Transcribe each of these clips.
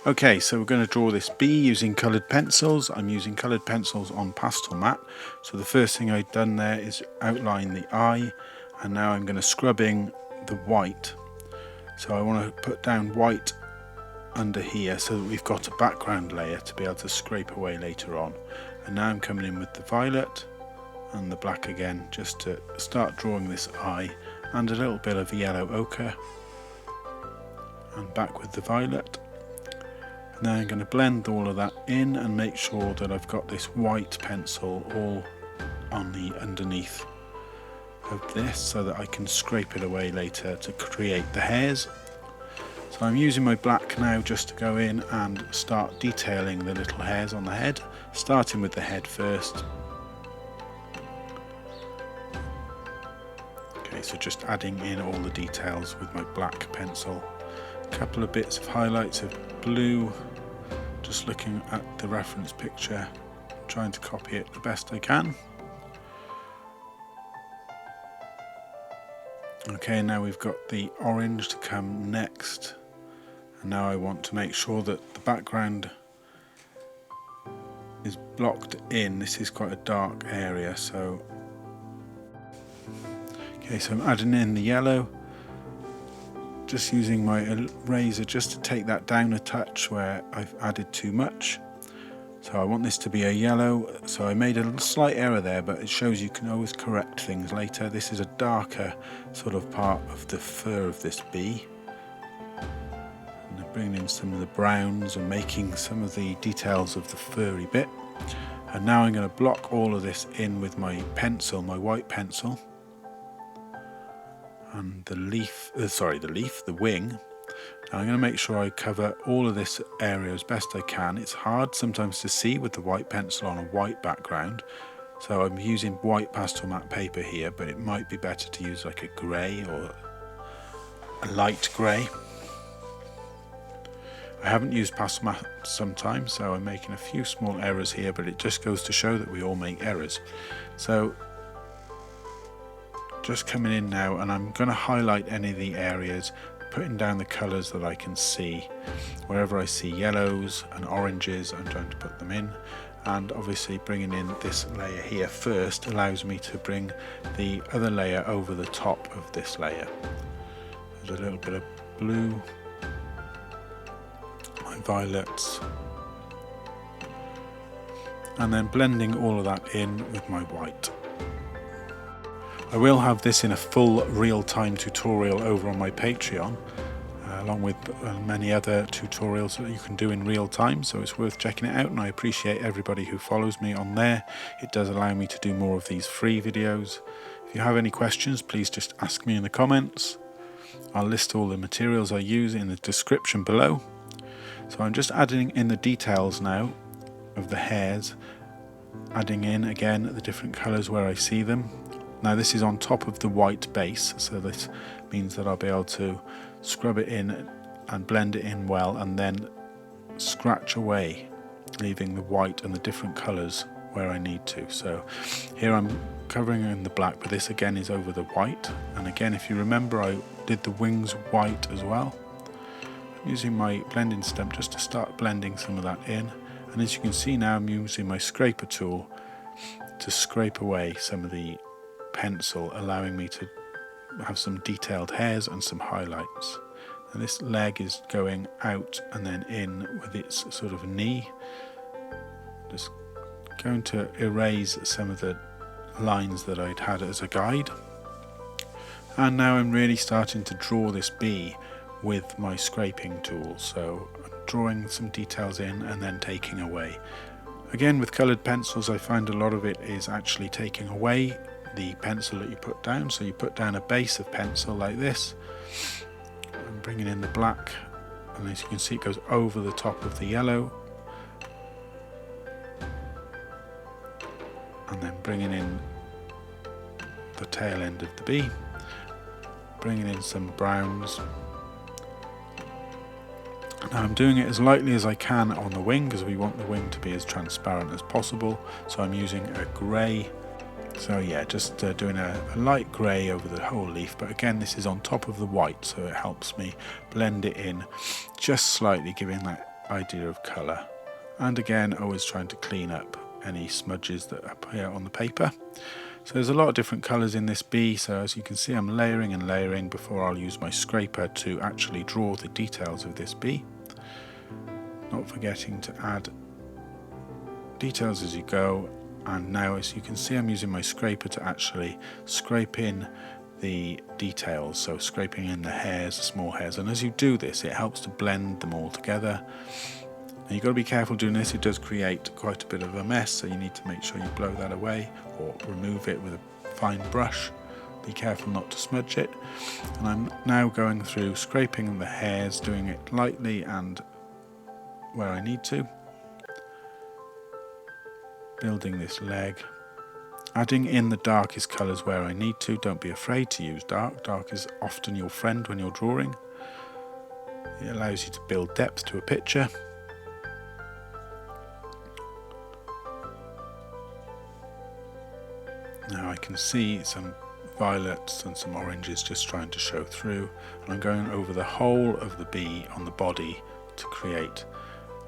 Okay, so we're going to draw this bee using coloured pencils. I'm using coloured pencils on Pastelmat. So the first thing I've done there is outline the eye, and now I'm going to scrub in the white. So I want to put down white under here so that we've got a background layer to be able to scrape away later on. And now I'm coming in with the violet and the black again, just to start drawing this eye, and a little bit of yellow ochre, and back with the violet. Now I'm going to blend all of that in and make sure that I've got this white pencil all on the underneath of this so that I can scrape it away later to create the hairs. So I'm using my black now just to go in and start detailing the little hairs on the head, starting with the head first. Okay, so just adding in all the details with my black pencil. A couple of bits of highlights of blue, just looking at the reference picture, trying to copy it the best I can. Okay, now we've got the orange to come next, and now I want to make sure that the background is blocked in. This is quite a dark area, so okay, so I'm adding in the yellow, just using my eraser just to take that down a touch where I've added too much. So I want this to be a yellow, so I made a slight error there, but it shows you can always correct things later. This is a darker sort of part of the fur of this bee. And I'm bringing in some of the browns and making some of the details of the furry bit. And now I'm going to block all of this in with my pencil, my white pencil. And the wing. Now I'm going to make sure I cover all of this area as best I can. It's hard sometimes to see with the white pencil on a white background, so I'm using white Pastelmat paper here, but it might be better to use like a grey or a light grey. I haven't used Pastelmat sometimes, so I'm making a few small errors here, but it just goes to show that we all make errors. So just coming in now, and I'm going to highlight any of the areas, putting down the colours that I can see. Wherever I see yellows and oranges, I'm trying to put them in, and obviously bringing in this layer here first allows me to bring the other layer over the top of this layer. There's a little bit of blue, my violets, and then blending all of that in with my white. I will have this in a full real-time tutorial over on my Patreon, along with many other tutorials that you can do in real time, so it's worth checking it out, and I appreciate everybody who follows me on there. It does allow me to do more of these free videos. If you have any questions, please just ask me in the comments. I'll list all the materials I use in the description below. So I'm just adding in the details now of the hairs, adding in again the different colours where I see them. Now this is on top of the white base, so this means that I'll be able to scrub it in and blend it in well, and then scratch away, leaving the white and the different colours where I need to. So here I'm covering in the black, but this again is over the white. And again, if you remember, I did the wings white as well. I'm using my blending stump just to start blending some of that in. And as you can see now, I'm using my scraper tool to scrape away some of the pencil, allowing me to have some detailed hairs and some highlights. And this leg is going out and then in with its sort of knee. Just going to erase some of the lines that I'd had as a guide. And now I'm really starting to draw this bee with my scraping tool. So I'm drawing some details in and then taking away. Again, with coloured pencils, I find a lot of it is actually taking away the pencil that you put down. So you put down a base of pencil like this, and bringing in the black, and as you can see, it goes over the top of the yellow, and then bringing in the tail end of the bee, bringing in some browns. Now I'm doing it as lightly as I can on the wing, because we want the wing to be as transparent as possible. So I'm using a grey. So yeah, just doing a light grey over the whole leaf, but again this is on top of the white, so it helps me blend it in just slightly, giving that idea of colour. And again, always trying to clean up any smudges that appear on the paper. So there's a lot of different colours in this bee, so as you can see I'm layering and layering before I'll use my scraper to actually draw the details of this bee. Not forgetting to add details as you go, and now as you can see I'm using my scraper to actually scrape in the details, so scraping in the hairs, the small hairs, and as you do this it helps to blend them all together. And you've got to be careful doing this, it does create quite a bit of a mess, so you need to make sure you blow that away or remove it with a fine brush. Be careful not to smudge it. And I'm now going through scraping the hairs, doing it lightly and where I need to. Building this leg. Adding in the darkest colours where I need to. Don't be afraid to use dark. Dark is often your friend when you're drawing. It allows you to build depth to a picture. Now I can see some violets and some oranges just trying to show through, and I'm going over the whole of the bee on the body to create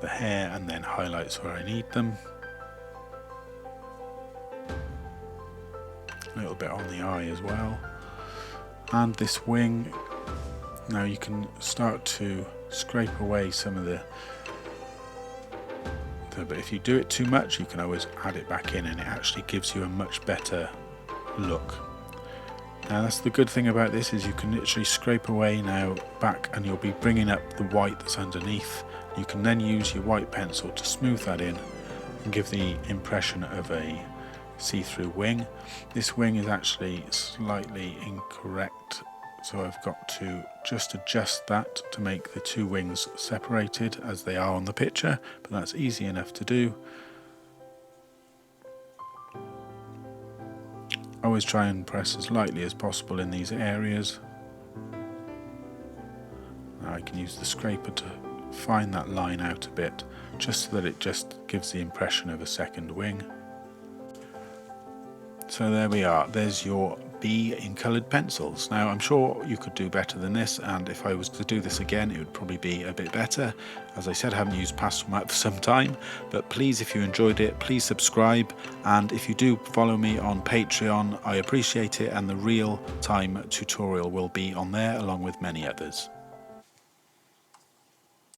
the hair and then highlights where I need them. A little bit on the eye as well. And this wing, now you can start to scrape away some of the but if you do it too much you can always add it back in and it actually gives you a much better look. Now that's the good thing about this, is you can literally scrape away now back and you'll be bringing up the white that's underneath. You can then use your white pencil to smooth that in and give the impression of a see-through wing. This wing is actually slightly incorrect, so I've got to just adjust that to make the two wings separated as they are on the picture, but that's easy enough to do. Always try and press as lightly as possible in these areas. Now I can use the scraper to fine that line out a bit, just so that it just gives the impression of a second wing. So there we are, there's your bee in coloured pencils. Now I'm sure you could do better than this, and if I was to do this again it would probably be a bit better. As I said, I haven't used Pastelmat for some time, but please, if you enjoyed it, please subscribe, and if you do follow me on Patreon I appreciate it, and the real-time tutorial will be on there along with many others.